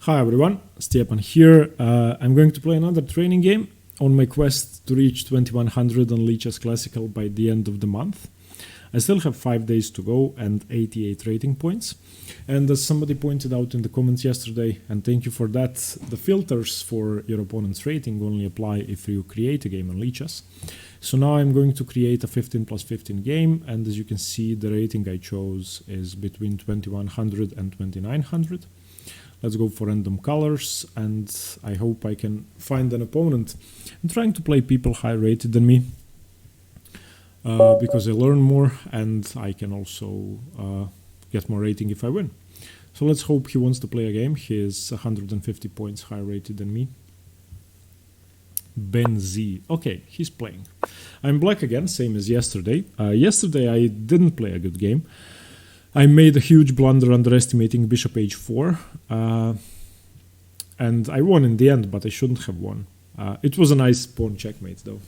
Hi everyone, Stepan here. I'm going to play another training game on my quest to reach 2100 on lichess Classical by the end of the month. I still have 5 days to go and 88 rating points. And as somebody pointed out in the comments yesterday, and thank you for that, the filters for your opponent's rating only apply if you create a game on lichess. So now I'm going to create a 15+15 game, and as you can see, the rating I chose is between 2100 and 2900. Let's go for random colors, and I hope I can find an opponent. I'm trying to play people higher rated than me because I learn more and I can also get more rating if I win. So let's hope he wants to play a game. He is 150 points higher rated than me. Ben Z. Okay, he's playing. I'm black again, same as yesterday. Yesterday I didn't play a good game. I made a huge blunder underestimating bishop h4, and I won in the end, but I shouldn't have won. It was a nice pawn checkmate though.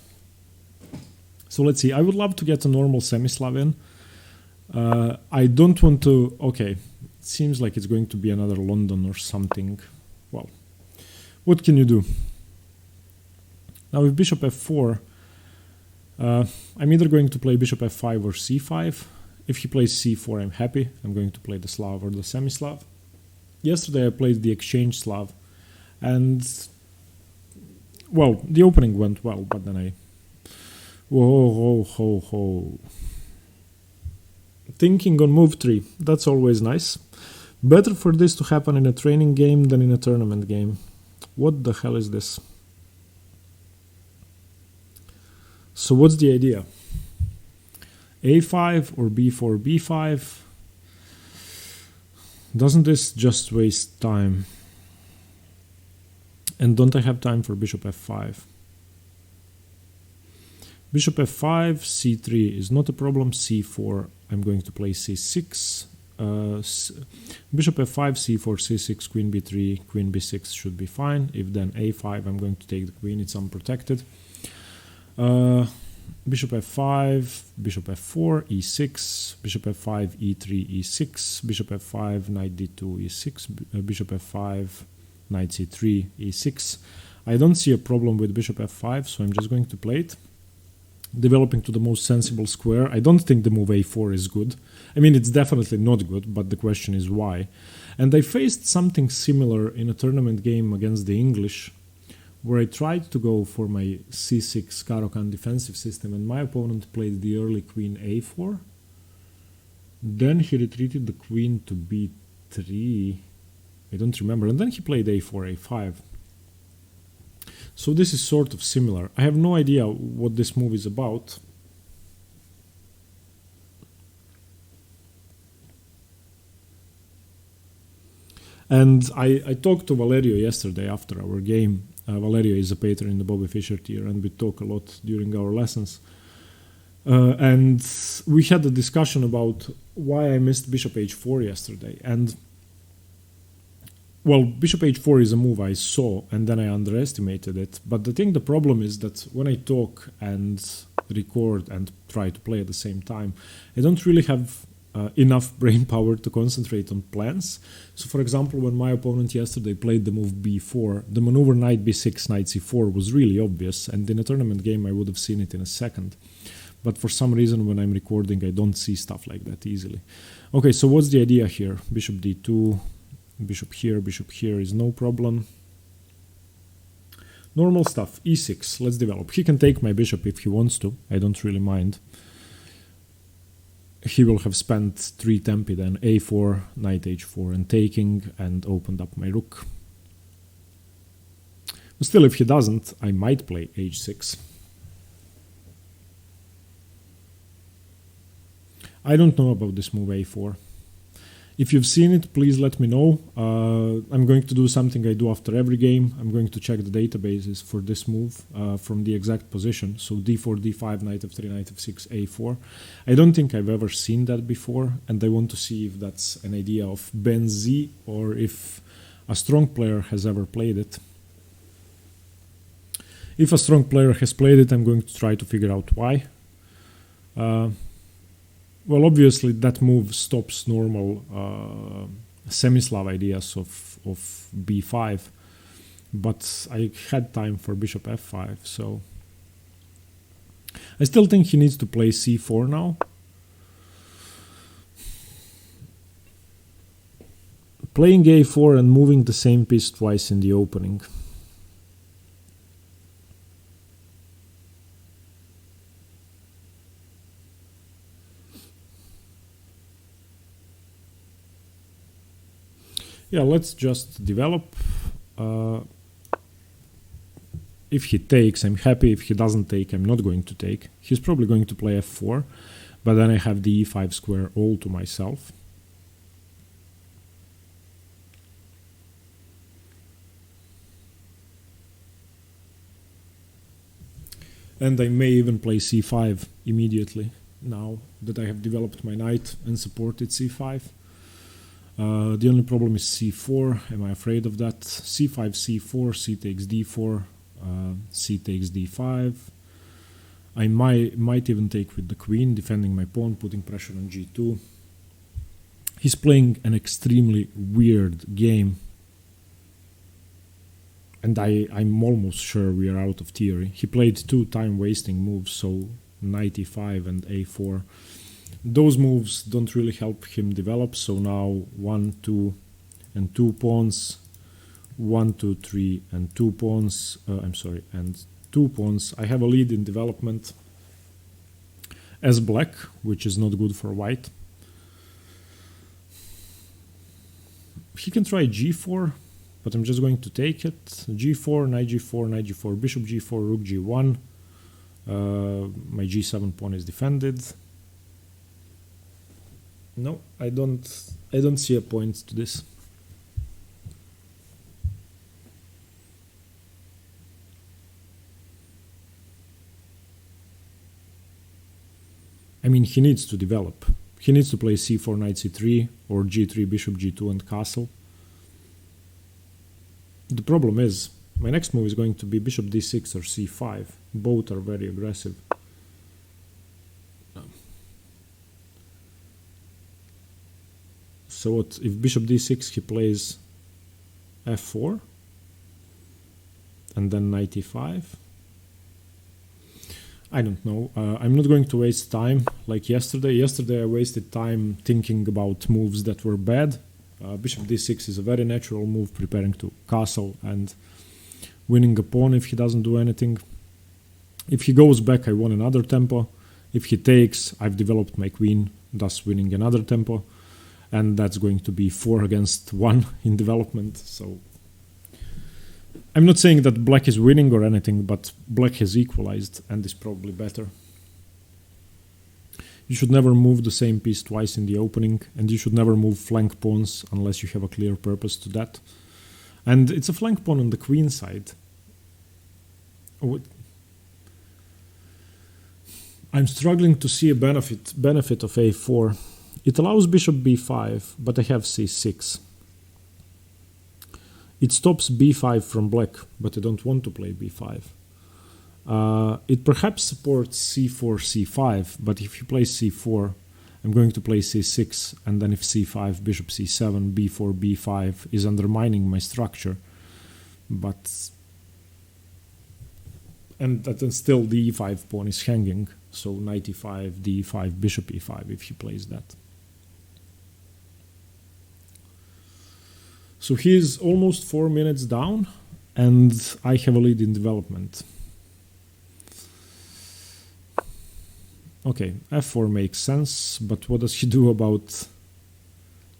So let's see, I would love to get a normal semi-Slav in. I don't want to... Okay, it seems like it's going to be another London or something. Well, what can you do? Now with bishop f4, I'm either going to play bishop f5 or c5. If he plays c4, I'm happy. I'm going to play the Slav or the semi-Slav. Yesterday I played the exchange Slav, and well, the opening went well, but then I... Whoa, ho, ho. Thinking on move 3, that's always nice. Better for this to happen in a training game than in a tournament game. What the hell is this? So what's the idea? a5 or b4, b5? Doesn't this just waste time? And don't I have time for bishop f5? Bishop f5, c3 is not a problem. c4, I'm going to play c6. Bishop f5, c4, c6, queen b3, queen b6 should be fine. If then a5, I'm going to take the queen, it's unprotected. Bishop f5, bishop f4, e6, bishop f5, e3, e6, bishop f5, knight d2, e6, bishop f5, knight c3, e6. I don't see a problem with bishop f5, so I'm just going to play it. Developing to the most sensible square. I don't think the move a4 is good. I mean, it's definitely not good, but the question is why. And I faced something similar in a tournament game against the English, where I tried to go for my c6 Caro-Kann defensive system, and my opponent played the early queen a4. Then he retreated the queen to b3. I don't remember. And then he played a4, a5. So this is sort of similar. I have no idea what this move is about. And I talked to Valerio yesterday after our game. Valerio is a patron in the Bobby Fischer tier, and we talk a lot during our lessons. And we had a discussion about why I missed bishop h4 yesterday. And well, bishop h4 is a move I saw, and then I underestimated it. But the problem is that when I talk and record and try to play at the same time, I don't really have enough brain power to concentrate on plans. So for example, when my opponent yesterday played the move b4, the maneuver knight b6, knight c4 was really obvious, and in a tournament game I would have seen it in a second. But for some reason when I'm recording I don't see stuff like that easily. Okay, so what's the idea here? Bishop d2, bishop here is no problem. Normal stuff, e6, let's develop. He can take my bishop if he wants to, I don't really mind. He will have spent 3 tempi then, a4, knight h4 and taking, and opened up my rook. But still, if he doesn't, I might play h6. I don't know about this move a4. If you've seen it, please let me know. I'm going to do something I do after every game. I'm going to check the databases for this move from the exact position. So d4, d5, knight f3, knight f6, a4. I don't think I've ever seen that before, and I want to see if that's an idea of Ben Z or if a strong player has ever played it. If a strong player has played it, I'm going to try to figure out why. Well, obviously that move stops normal Semi-Slav ideas of b5, but I had time for bishop f5, so I still think he needs to play c4 now. Playing a4 and moving the same piece twice in the opening. Yeah, let's just develop. If he takes, I'm happy. If he doesn't take, I'm not going to take. He's probably going to play f4, but then I have the e5 square all to myself. And I may even play c5 immediately, now that I have developed my knight and supported c5. The only problem is c4. Am I afraid of that? c5, c4, c takes d4, c takes d5. I might even take with the queen, defending my pawn, putting pressure on g2. He's playing an extremely weird game. And I'm almost sure we are out of theory. He played two time-wasting moves, so knight e5 and a4. Those moves don't really help him develop, so now 1, 2, and 2 pawns. 1, 2, 3, and 2 pawns. And 2 pawns. I have a lead in development as black, which is not good for white. He can try g4, but I'm just going to take it. g4, knight g4, knight g4, bishop g4, rook g1. My g7 pawn is defended. No, I don't see a point to this. I mean, he needs to develop. He needs to play c4, knight c3, or g3, bishop g2, and castle. The problem is, my next move is going to be bishop d6 or c5. Both are very aggressive. So what, if bishop d6 he plays f4 and then knight e5? I don't know. I'm not going to waste time like yesterday. Yesterday I wasted time thinking about moves that were bad. Bishop d6 is a very natural move, preparing to castle and winning a pawn if he doesn't do anything. If he goes back, I won another tempo. If he takes, I've developed my queen, thus winning another tempo. And that's going to be 4 against 1 in development. So I'm not saying that black is winning or anything, but black has equalized and is probably better. You should never move the same piece twice in the opening, and you should never move flank pawns unless you have a clear purpose to that. And it's a flank pawn on the queen side. I'm struggling to see a benefit of a4. It allows bishop b5, but I have c6. It stops b5 from black, but I don't want to play b5. It perhaps supports c4, c5, but if you play c4, I'm going to play c6, and then if c5, bishop c7, b4, b5 is undermining my structure. And then still the e5 pawn is hanging, so knight e5, d5, bishop e5 if he plays that. So he's almost 4 minutes down, and I have a lead in development. Okay, f4 makes sense, but what does he do about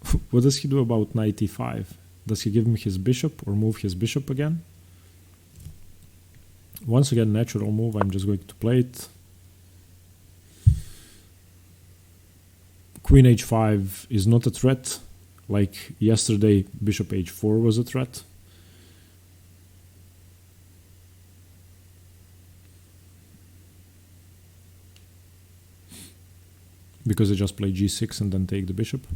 knight e5? Does he give me his bishop or move his bishop again? Once again, natural move, I'm just going to play it. Queen h5 is not a threat. Like yesterday, bishop h4 was a threat. Because I just play g6 and then take the bishop.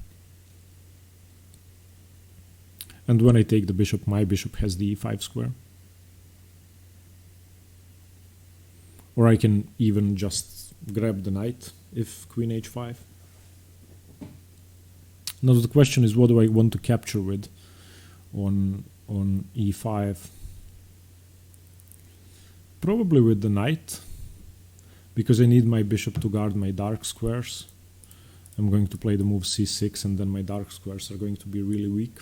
And when I take the bishop, my bishop has the e5 square. Or I can even just grab the knight if queen h5. Now the question is, what do I want to capture with on e5? Probably with the knight, because I need my bishop to guard my dark squares. I'm going to play the move c6, and then my dark squares are going to be really weak.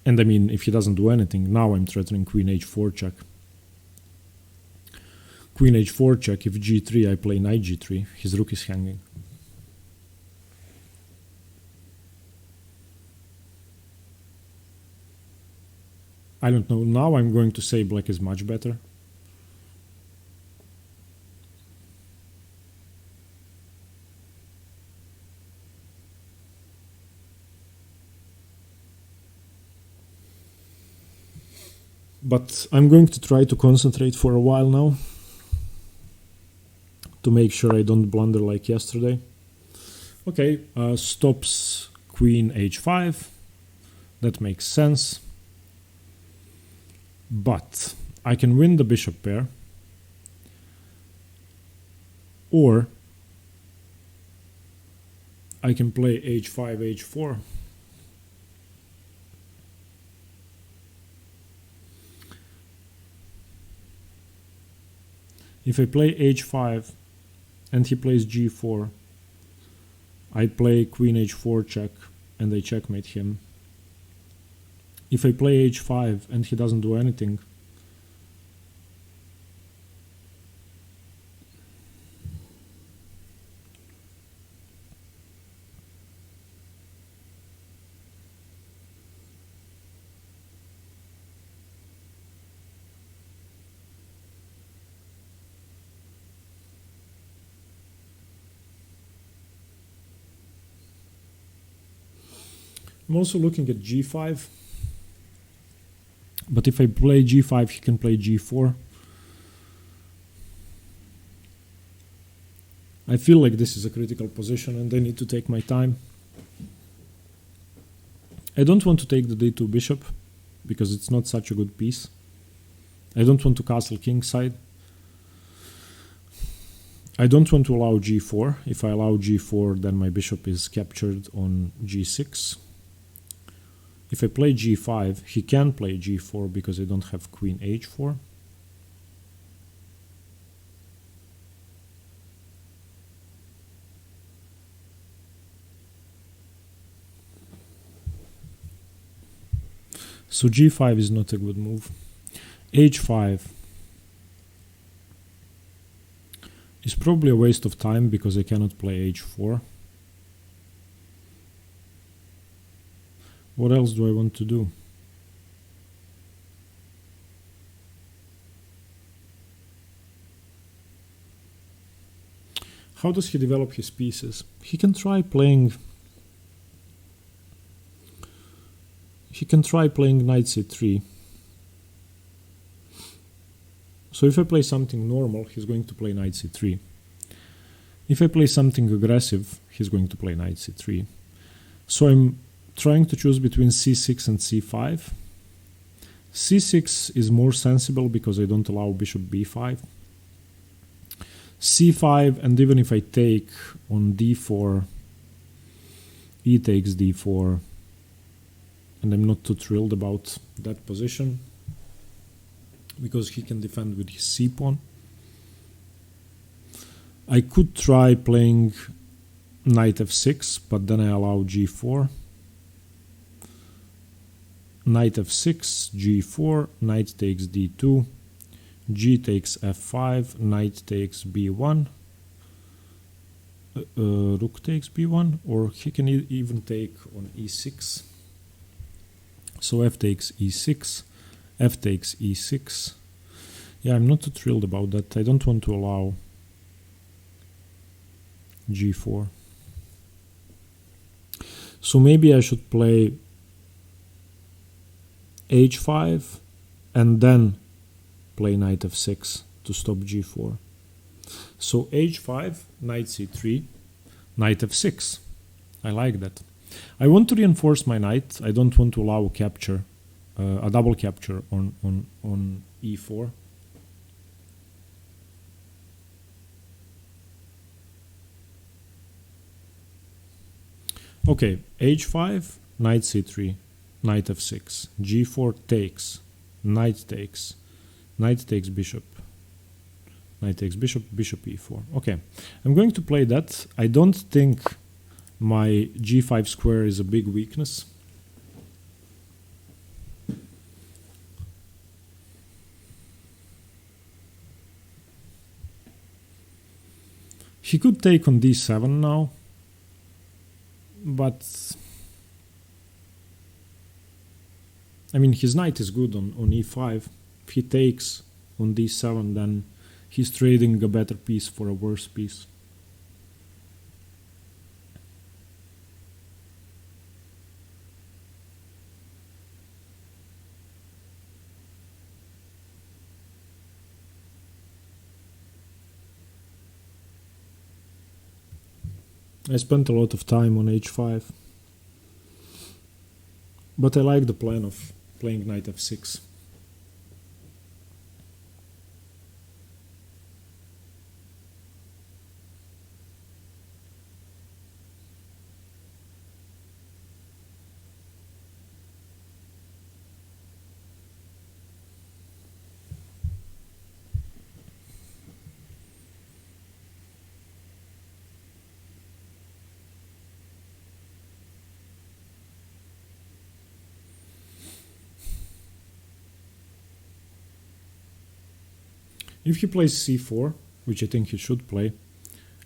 And I mean, if he doesn't do anything, now I'm threatening queen h4 check. Queen h4 check, if g3, I play knight g3, his rook is hanging. I don't know, now I'm going to say black is much better. But I'm going to try to concentrate for a while now, to make sure I don't blunder like yesterday. Okay, stops queen h5. That makes sense. But I can win the bishop pair, or I can play h5, h4. If I play h5 and he plays g4, I play queen h4 check and I checkmate him. If I play h5 and he doesn't do anything, I'm also looking at g5. But if I play g5, he can play g4. I feel like this is a critical position and I need to take my time. I don't want to take the d2 bishop, because it's not such a good piece. I don't want to castle kingside. I don't want to allow g4. If I allow g4, then my bishop is captured on g6. If I play g5, he can play g4 because I don't have queen h4. So g5 is not a good move. h5 is probably a waste of time because I cannot play h4. What else do I want to do? How does he develop his pieces? He can try playing knight c3. So if I play something normal, he's going to play knight c3. If I play something aggressive, he's going to play knight c3. So I'm trying to choose between c6 and c5. c6 is more sensible because I don't allow bishop b5. c5, and even if I take on d4, e takes d4, and I'm not too thrilled about that position because he can defend with his c-pawn. I could try playing knight f6, but then I allow g4. Knight f6, g4, knight takes d2, g takes f5, knight takes b1, rook takes b1, or he can even take on e6. So f takes e6, f takes e6. Yeah, I'm not too thrilled about that. I don't want to allow g4. So maybe I should play h5 and then play knight f6 to stop g4. So h5, knight c3, knight f6. I like that. I want to reinforce my knight. I don't want to allow capture, a double capture on e4. Okay, h5, knight c3, knight f6, g4 takes, knight takes, knight takes bishop, knight takes bishop, bishop e4. Okay, I'm going to play that. I don't think my g5 square is a big weakness. He could take on d7 now, but I mean his knight is good on e5. If he takes on d7, then he's trading a better piece for a worse piece. I spent a lot of time on h5, but I like the plan of playing knight f6. If he plays c4, which I think he should play,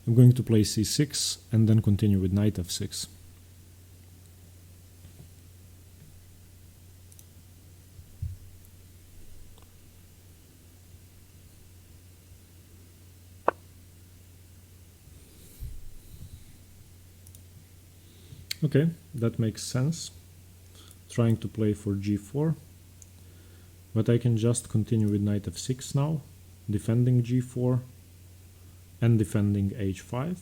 I'm going to play c6 and then continue with knight f6. Okay, that makes sense. Trying to play for g4, but I can just continue with knight f6 now, defending g4 and defending h5.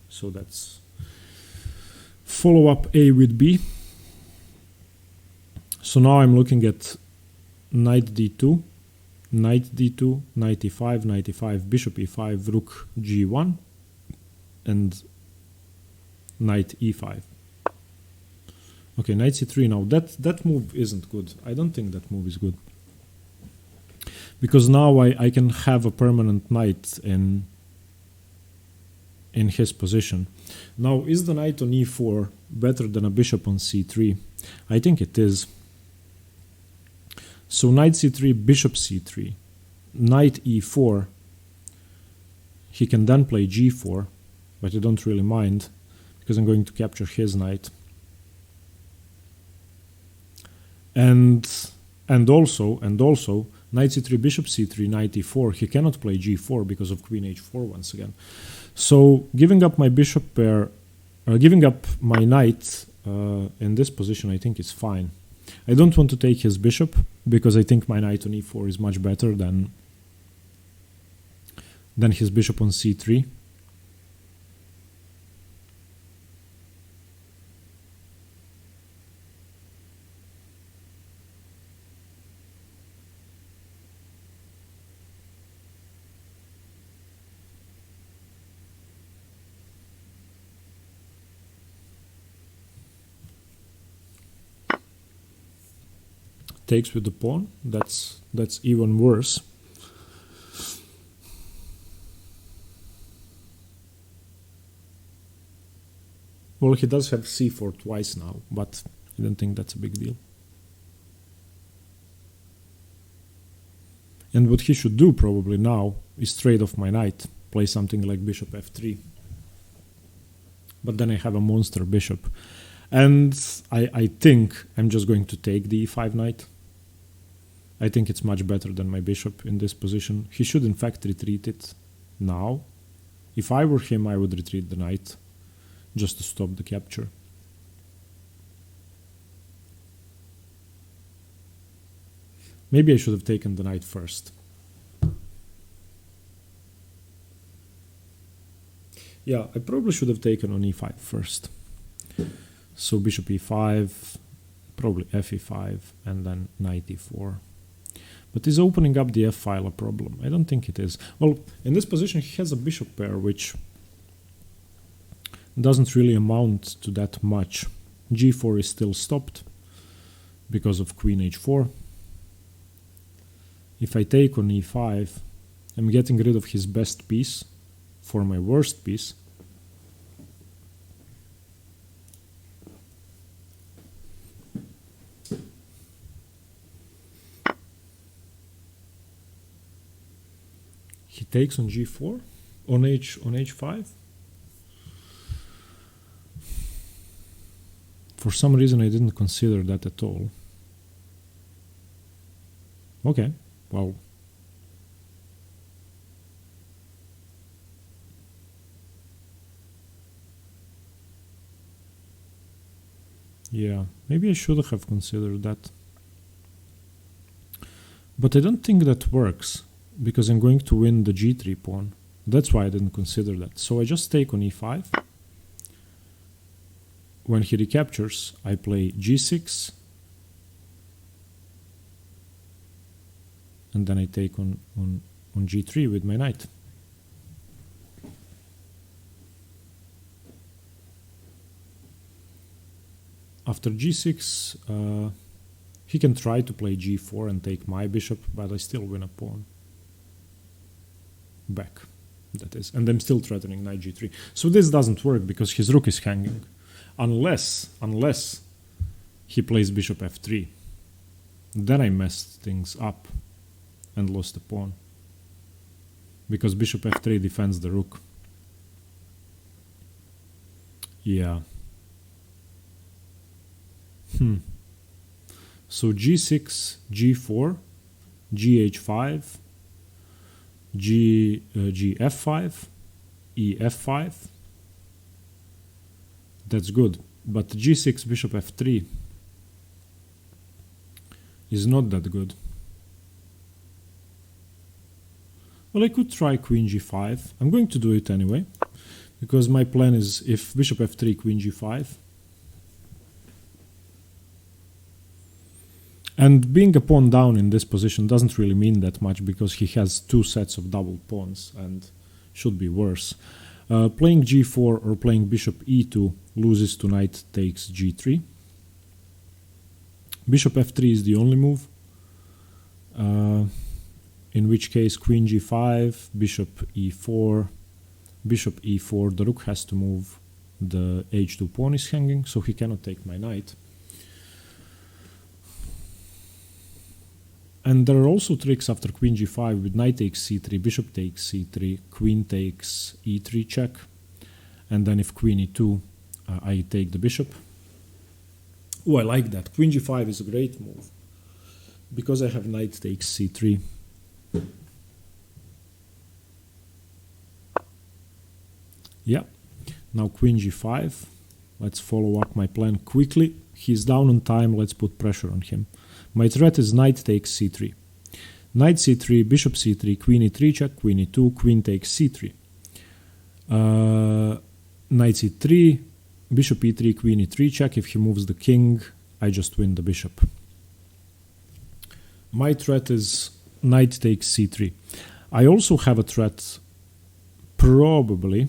So that's follow up A with B. So now I'm looking at knight d2, knight d2, knight e5, knight e5, bishop e5, rook g1, and knight e5. Okay, knight c3 now. That move isn't good. I don't think that move is good. Because now I can have a permanent knight in his position. Now, is the knight on e4 better than a bishop on c3? I think it is. So knight c3, bishop c3, knight e4. He can then play g4, but I don't really mind because I'm going to capture his knight. And also knight c3, bishop c3, knight e4. He cannot play g4 because of queen h4 once again. So giving up my bishop pair, giving up my knight in this position, I think is fine. I don't want to take his bishop because I think my knight on e4 is much better than his bishop on c3. Takes with the pawn. That's even worse. Well, he does have c4 twice now, but I don't think that's a big deal. And what he should do probably now is trade off my knight, play something like bishop f3. But then I have a monster bishop. And I think I'm just going to take the e5 knight. I think it's much better than my bishop in this position. He should in fact retreat it now. If I were him, I would retreat the knight just to stop the capture. Maybe I should have taken the knight first. Yeah, I probably should have taken on e5 first. So bishop e5, probably f e5, and then knight e4. But is opening up the f file a problem? I don't think it is. Well, in this position he has a bishop pair, which doesn't really amount to that much. g4 is still stopped because of queen h4. If I take on e5, I'm getting rid of his best piece for my worst piece. He takes on g4 on h5. For some reason I didn't consider that at all. Okay, well. Yeah, maybe I should have considered that. But I don't think that works, because I'm going to win the g3 pawn. That's why I didn't consider that. So I just take on e5. When he recaptures, I play g6. And then I take on g3 with my knight. After g6, he can try to play g4 and take my bishop, but I still win a pawn. Back, that is. And I'm still threatening knight g3. So this doesn't work because his rook is hanging. Unless he plays bishop f3. Then I messed things up and lost the pawn. Because bishop f3 defends the rook. Yeah. So g6, g4, gh5, gf5, ef5. That's good. But g6, bishop f3 is not that good. Well, I could try queen g5. I'm going to do it anyway, because my plan is if bishop f3, queen g5. And being a pawn down in this position doesn't really mean that much, because he has two sets of double pawns and should be worse. Playing g4 or playing bishop e2 loses to knight takes g3. Bishop f3 is the only move, in which case queen g5, bishop e4, the rook has to move, the h2 pawn is hanging, so he cannot take my knight. And there are also tricks after queen g5 with knight takes c3, bishop takes c3, queen takes e3 check, and then if queen e2, I take the bishop. Oh, I like that. Queen g5 is a great move, because I have knight takes c3. Yeah, now queen g5. Let's follow up my plan quickly. He's down on time, let's put pressure on him. My threat is knight takes c3. Knight c3, bishop c3, queen e3 check, queen e2, queen takes c3. Knight c3, bishop e3, queen e3 check. If he moves the king, I just win the bishop. My threat is knight takes c3. I also have a threat, probably,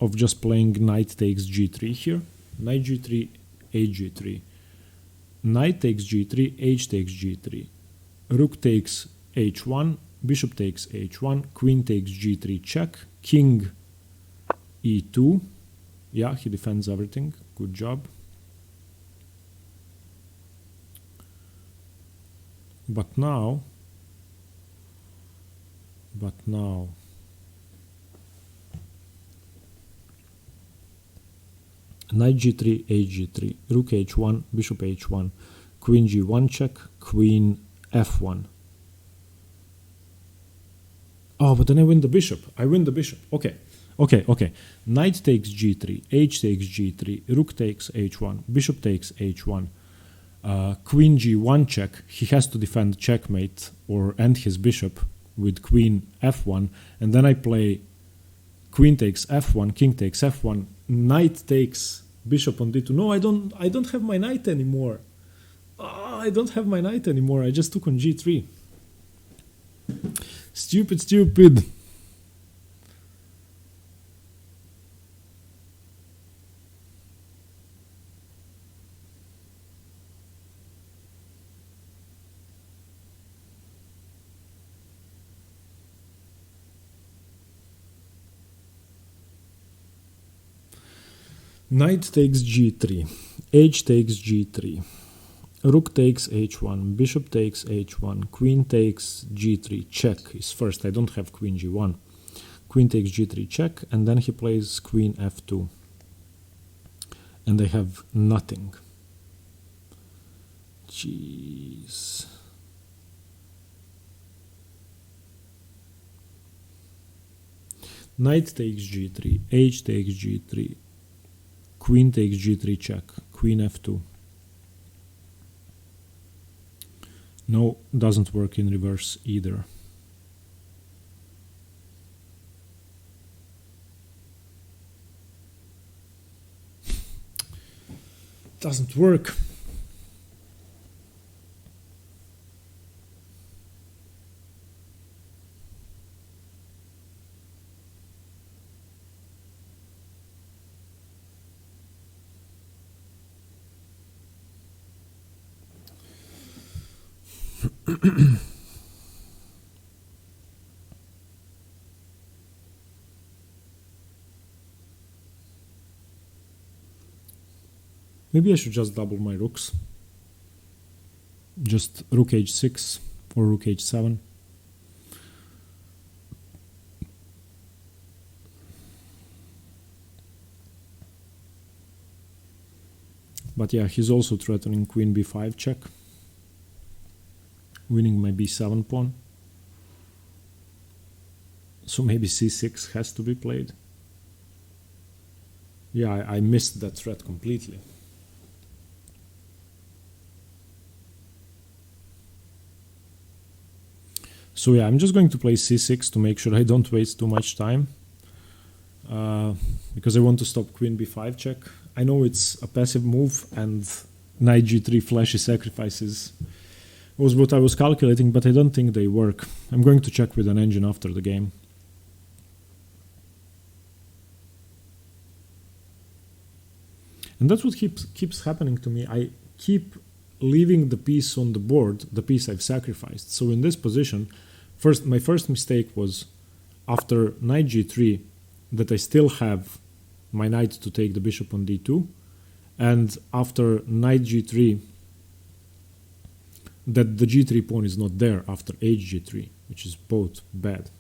of just playing knight takes g3 here. Knight g3, h g3. Knight takes g3, h takes g3. Rook takes h1, bishop takes h1, queen takes g3 check, king e2. Yeah, he defends everything. Good job. But now, knight g3, h g3, rook h1, bishop h1, queen g1 check, queen f1. Oh, but then I win the bishop. Okay. Knight takes g3, h takes g3, rook takes h1, bishop takes h1, queen g1 check. He has to defend checkmate or end his bishop with queen f1, and then I play queen takes f1, king takes f1, knight takes bishop on d2. No, I don't have my knight anymore. I don't have my knight anymore. I just took on g3. Stupid. Knight takes g3, h takes g3, rook takes h1, bishop takes h1, queen takes g3, check is first. I don't have queen g1. Queen takes g3, check, and then he plays queen f2. And I have nothing. Jeez. Knight takes g3, h takes g3, queen takes g3 check, queen f2. No, doesn't work in reverse either. Doesn't work. Maybe I should just double my rooks. Just rook h6 or rook h7. But yeah, he's also threatening queen b5 check, winning my b7 pawn. So maybe c6 has to be played. Yeah, I missed that threat completely. So yeah, I'm just going to play c6 to make sure I don't waste too much time. Because I want to stop queen b5 check. I know it's a passive move, and knight g3 flashy sacrifices was what I was calculating, but I don't think they work. I'm going to check with an engine after the game. And that's what keeps happening to me. I keep leaving the piece on the board, the piece I've sacrificed. So in this position, my first mistake was after knight g3 that I still have my knight to take the bishop on d2, and after knight g3 that the g3 pawn is not there after hg3, which is both bad.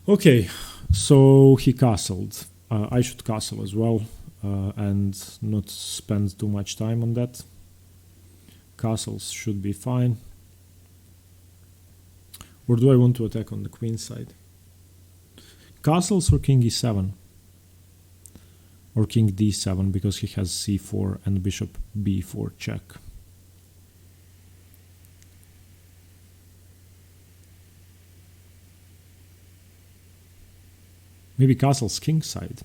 Okay, so he castled. I should castle as well and not spend too much time on that. Castles should be fine. Or do I want to attack on the queen side? Castles or king e7? Or king d7 because he has c4 and bishop b4 check. Maybe castles king side.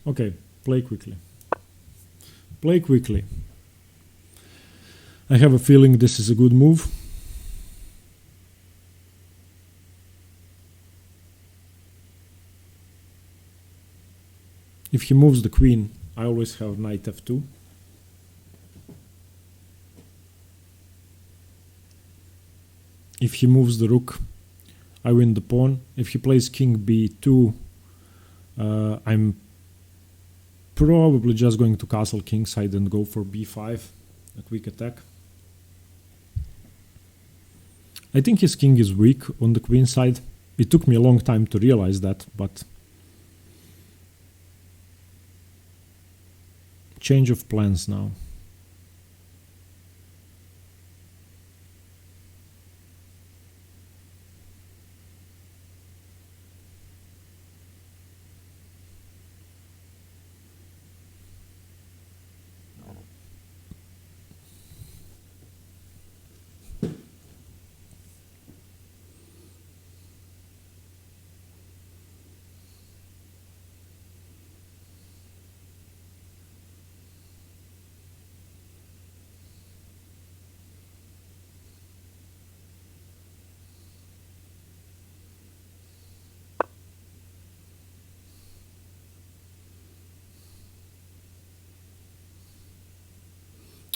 Okay, play quickly. Play quickly. I have a feeling this is a good move. If he moves the queen, I always have knight f2. If he moves the rook, I win the pawn. If he plays king b2, I'm probably just going to castle kingside and go for b5, a quick attack. I think his king is weak on the queen side. It took me a long time to realize that, but change of plans now.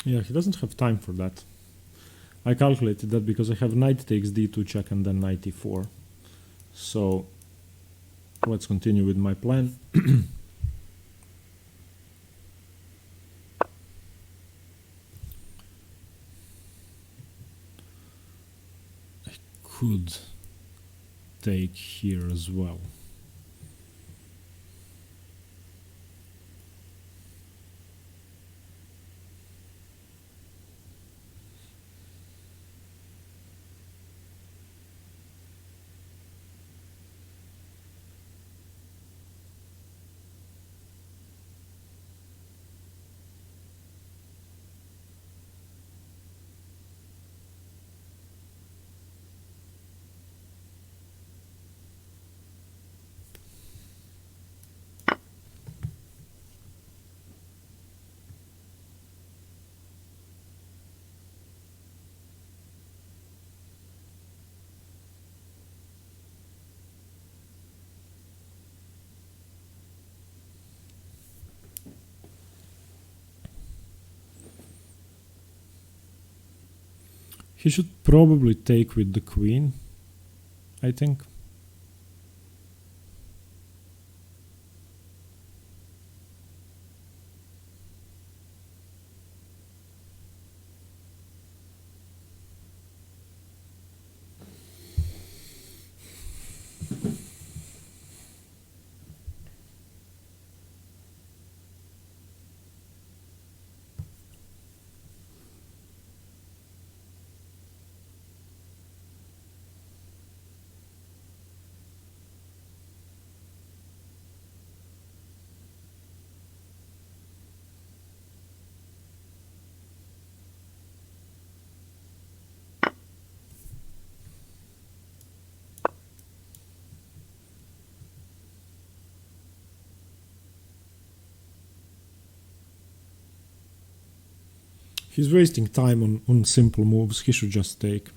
Yeah, he doesn't have time for that. I calculated that because I have knight takes d2 check and then knight e4. So let's continue with my plan. I could take here as well. He should probably take with the queen, I think. He's wasting time on simple moves. He should just take.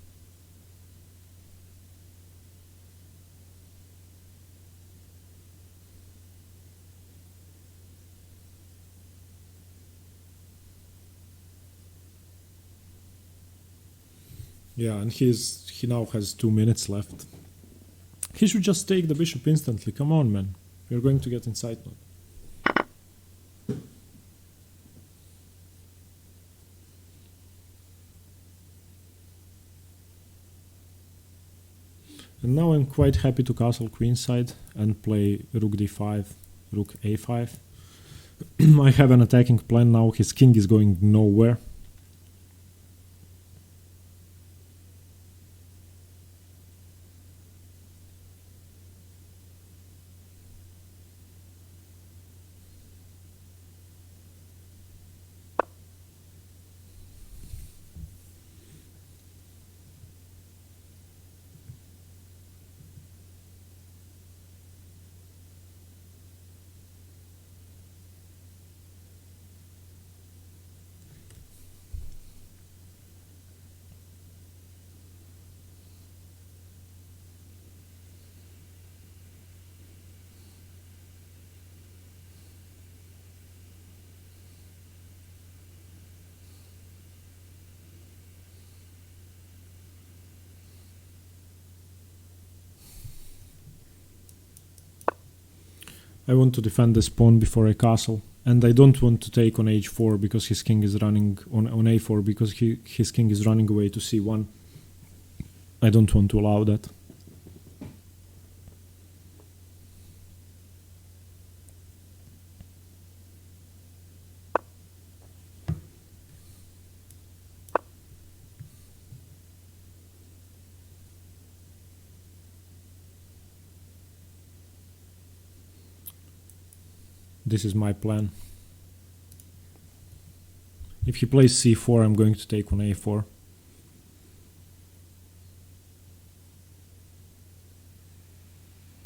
Yeah, and he now has 2 minutes left. He should just take the bishop instantly. Come on, man. You're going to get inside note. And now I'm quite happy to castle queenside and play rook d5, rook a5. I have an attacking plan now. His king is going nowhere. I want to defend this pawn before I castle, and I don't want to take on h4 because his king is running on a4 because his king is running away to c1. I don't want to allow that. This is my plan. If he plays c4, I'm going to take on a4.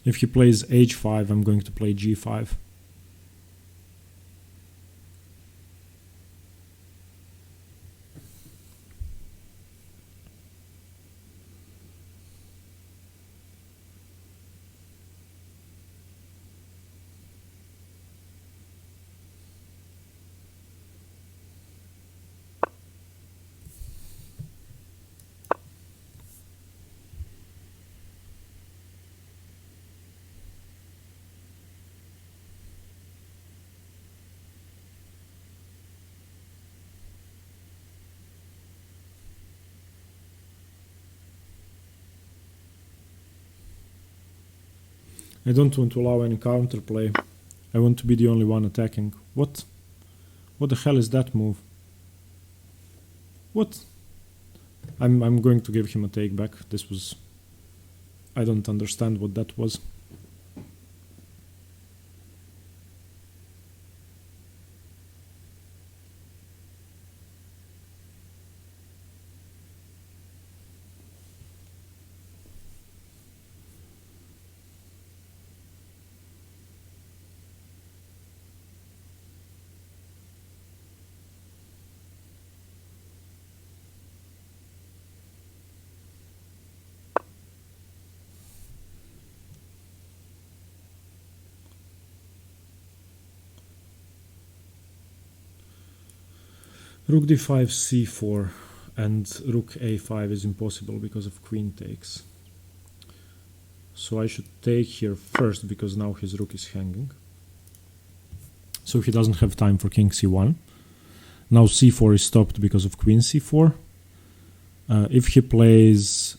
If he plays h5, I'm going to play g5. I don't want to allow any counterplay. I want to be the only one attacking. What? What the hell is that move? What? I'm going to give him a take back. This was... I don't understand what that was. Rook d5, c4, and rook a5 is impossible because of queen takes. So I should take here first because now his rook is hanging. So he doesn't have time for king c1. Now c4 is stopped because of queen c4. If he plays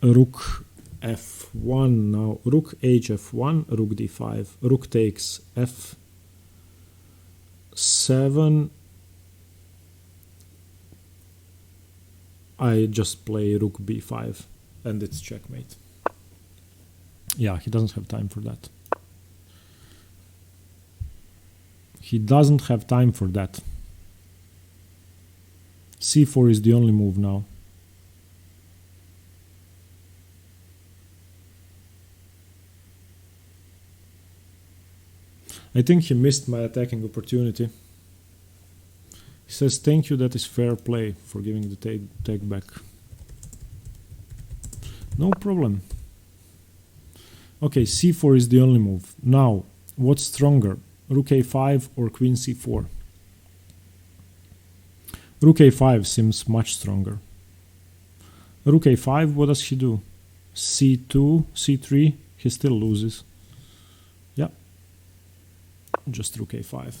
rook f1 now, rook hf1, rook d5, rook takes f7. I just play rook b5 and it's checkmate. Yeah, he doesn't have time for that. He doesn't have time for that. c4 is the only move now. I think he missed my attacking opportunity. He says, thank you, that is fair play for giving the take back. No problem. Okay, c4 is the only move. Now, what's stronger? Rook a5 or queen c4? Rook a5 seems much stronger. Rook a5, what does he do? c2, c3, he still loses. Yeah, just rook a5.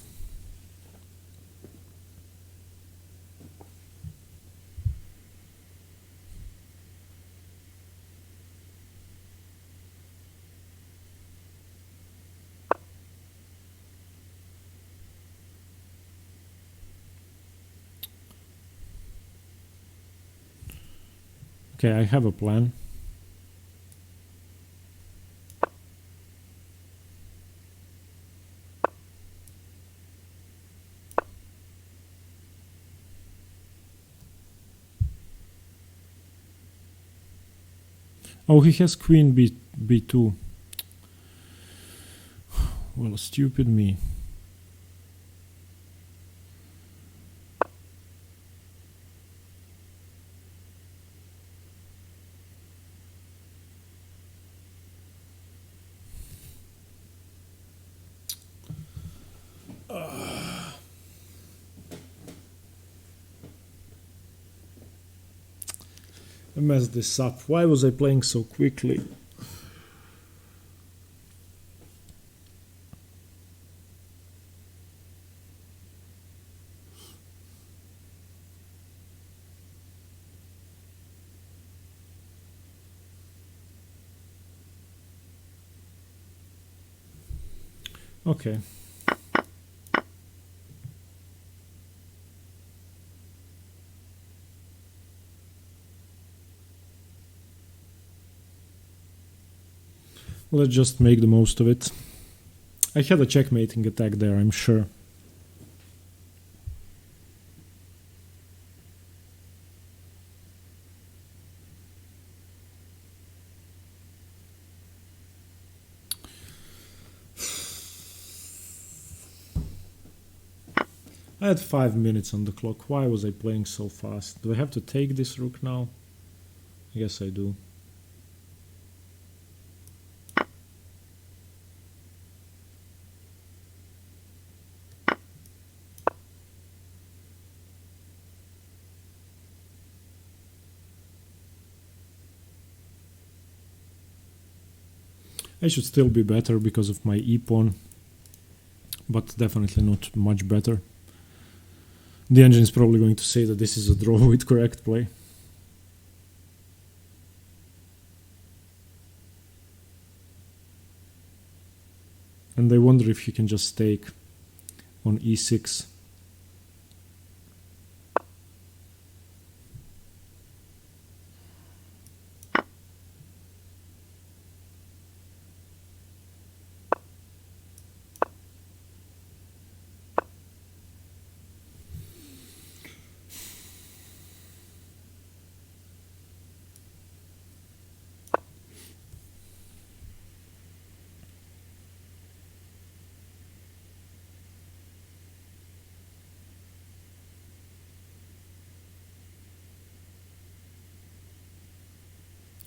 Okay, I have a plan. Oh, he has queen b2. Well, stupid me. I messed this up. Why was I playing so quickly? Okay. Let's just make the most of it. I had a checkmating attack there, I'm sure. I had 5 minutes on the clock. Why was I playing so fast? Do I have to take this rook now? I guess I do. I should still be better because of my e-pawn, but definitely not much better. The engine is probably going to say that this is a draw with correct play. And I wonder if he can just take on e6.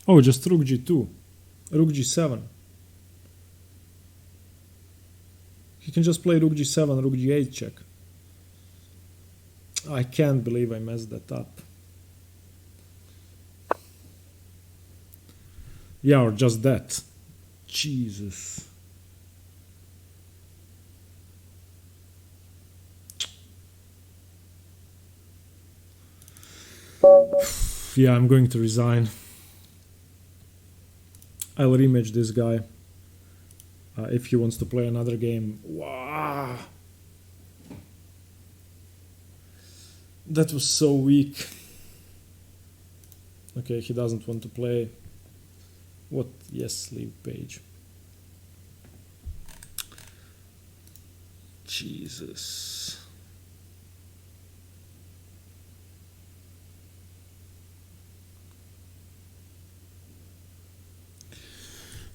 Oh, just rook g2, rook g7. He can just play rook g7, rook g8 check. I can't believe I messed that up. Yeah, or just that. Jesus. Yeah, I'm going to resign. I'll rematch this guy if he wants to play another game. Wow. That was so weak. Okay, he doesn't want to play. What? Yes, leave page. Jesus.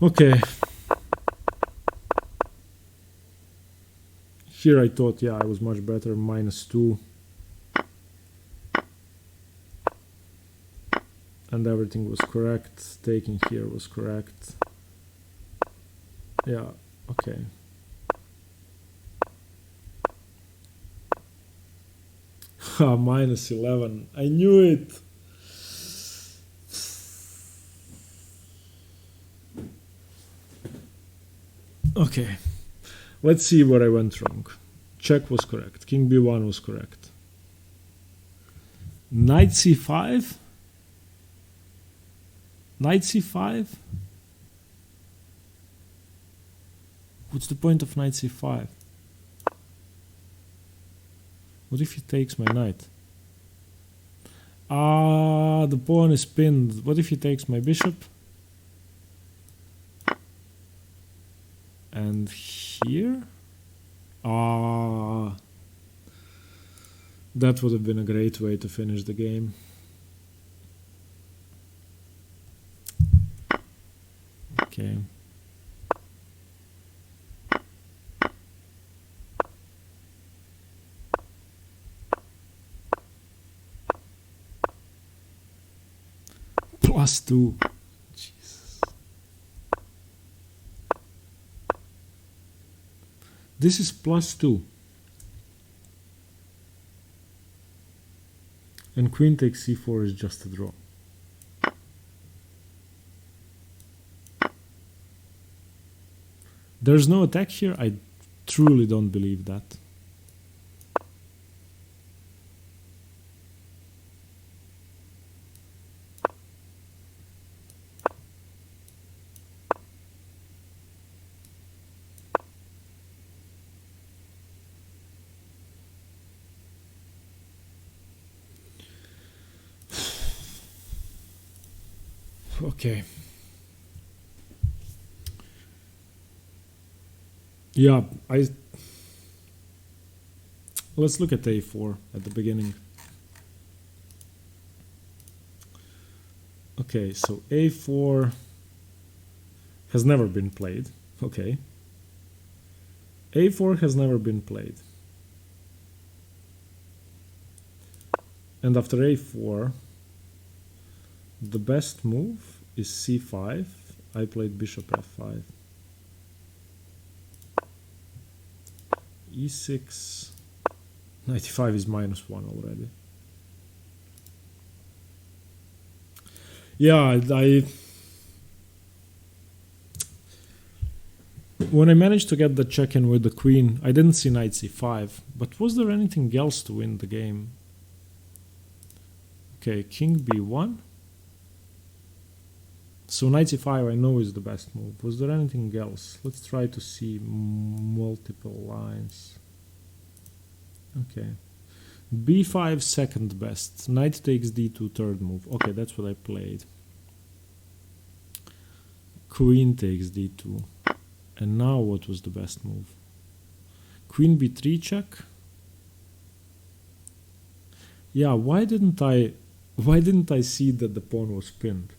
Okay. Here I thought, yeah, I was much better. -2. And everything was correct. Taking here was correct. Yeah, okay. -11. I knew it. Okay. Let's see where I went wrong. Check was correct. King b1 was correct. Knight c5? Knight c5? What's the point of knight c5? What if he takes my knight? Ah, the pawn is pinned. What if he takes my bishop? And here? Ah, that would have been a great way to finish the game. Okay. +2. Jesus. This is +2. And queen takes c4 is just a draw. There's no attack here? I truly don't believe that. Okay. Yeah, let's look at a4 at the beginning. Okay, so a4 has never been played. Okay. a4 has never been played. And after a4, the best move is c5. I played bishop f5. e6. 95 is -1 already. Yeah, when I managed to get the check-in with the queen, I didn't see knight c5, but was there anything else to win the game? Okay, king b1. So knight c5 I know is the best move. Was there anything else? Let's try to see multiple lines. Okay. b5 second best. Knight takes d2 third move. Okay, that's what I played. Queen takes d2. And now what was the best move? Queen b3 check. Yeah, why didn't I see that the pawn was pinned?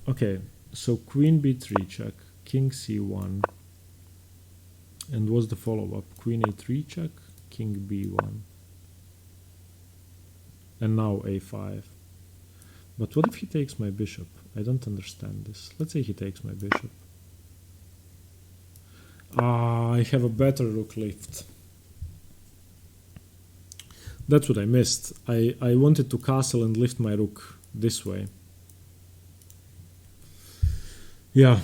Okay, so queen b3 check, king c1, and what's the follow-up? Queen a3 check, king b1, and now a5. But what if he takes my bishop? I don't understand this. Let's say he takes my bishop. I have a better rook lift. That's what I missed. I wanted to castle and lift my rook this way. Yeah.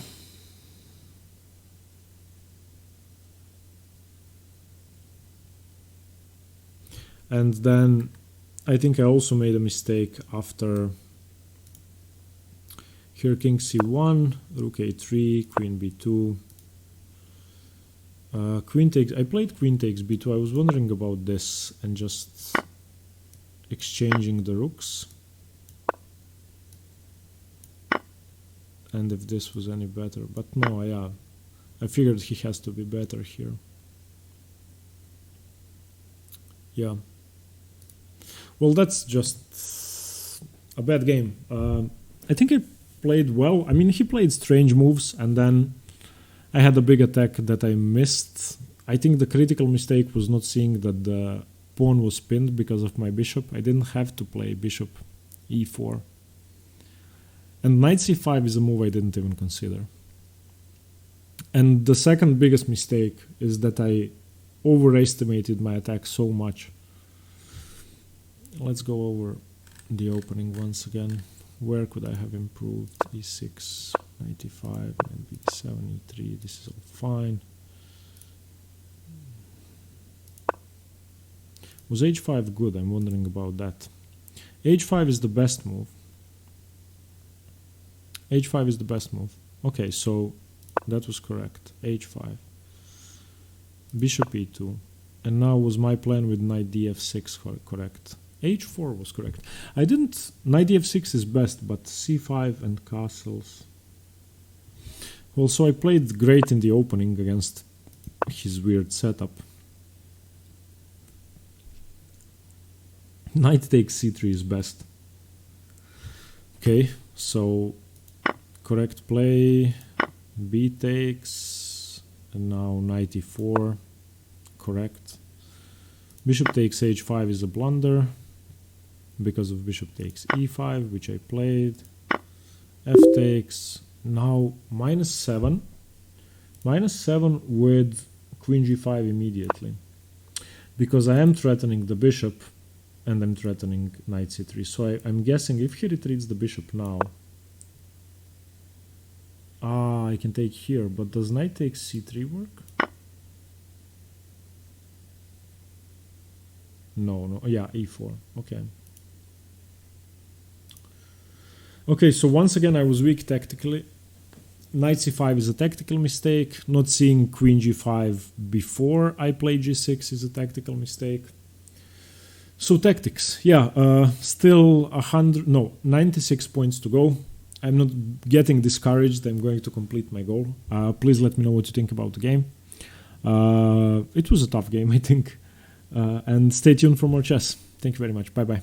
And then I think I also made a mistake after here king c1, rook a3, queen b2. Queen takes. I played queen takes b2. I was wondering about this and just exchanging the rooks. And if this was any better, but no, yeah, I figured he has to be better here. Yeah. Well, that's just a bad game. I think I played well. I mean, he played strange moves, and then I had a big attack that I missed. I think the critical mistake was not seeing that the pawn was pinned because of my bishop. I didn't have to play bishop e4. And knight c5 is a move I didn't even consider. And the second biggest mistake is that I overestimated my attack so much. Let's go over the opening once again. Where could I have improved? e6, knight e5, knight b7, e3. This is all fine. Was h5 good? I'm wondering about that. h5 is the best move. h5 is the best move. Okay, so that was correct. h5. Bishop e2. And now was my plan with knight df6 correct? h4 was correct. I didn't... Knight df6 is best, but c5 and castles... Well, so I played great in the opening against his weird setup. Knight takes c3 is best. Okay, so... correct play, b takes, and now knight e4, correct. Bishop takes h5 is a blunder, because of bishop takes e5, which I played. F takes, now -7. -7 with queen g5 immediately. Because I am threatening the bishop, and I'm threatening knight c3. So I'm guessing if he retreats the bishop now, I can take here, but does knight take c3 work? No, yeah, e4, okay. Okay, so once again I was weak tactically. Knight c5 is a tactical mistake. Not seeing queen g5 before I play g6 is a tactical mistake. So tactics, yeah, still 96 points to go. I'm not getting discouraged. I'm going to complete my goal. Please let me know what you think about the game. It was a tough game, I think. And stay tuned for more chess. Thank you very much. Bye-bye.